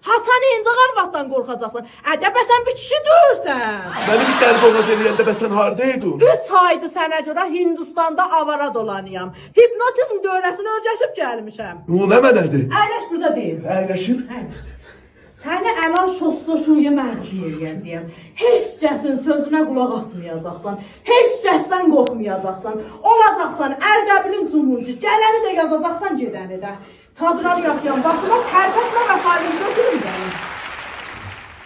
Haçanı incə arvaddan qorxacaqsan. Ədəbə sən bir kişi deyirsən. Məni bir dəli boğaz eləyəndə bə sən haradaydın? 3 aydır sənə görə Hindistanda avara dolanıyam. Hipnotizm dövrəsini öyrəşib gəlmişəm. Nə mənədir? Əyləş burada deyil. Əyləşir. Əyləş. Səni əlan şosloşuya mərci eləyəcəyəm. Heç kəsin sözünə qulaq asmayacaqsan. Heç kəsdən qorxmayacaqsan. Olacaqsan Ərdəbilin cumhurcu. Gələni də yazacaqsan, gedəni də. Çadırar yatıyan başıma tərbəşmə vəsairimi götürün gəlin.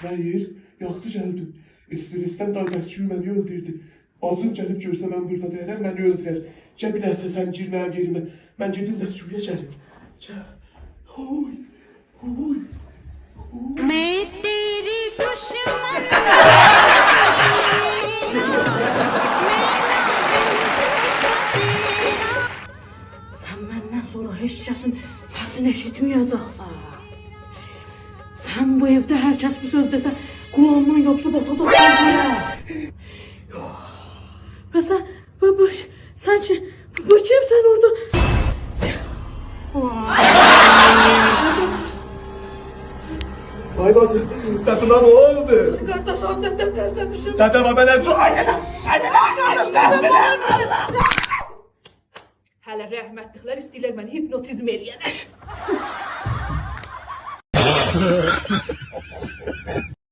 Hayır, yaxşı gəldim. Stresten dalgəsküyü məni öldürdü. Acın gəlib görsə mən burada deyərəm, məni öldürər. Gəl biləsə sən gir mənim yerimə. Mən gedim dəsküyüyə gəlim. Gəl. Huy, huy. मैं तेरी दुश्मन Sən məndən sonra heç kəsin səsini eşitməyəcəksən. Sən bu evdə hər kəs bu söz desə, qulağımdan yapışıb atacaqsan yerə. Yox. Və sən ki, bu kimsən orada? Ay bacı, qadına nə oldu? Qardaş, Antepdən tərsən düşüb. Dədəmə mənə su... Aynen, qardaş, Hələ rəhmətliklər istəyirlər məni hipnotizm eləyənər.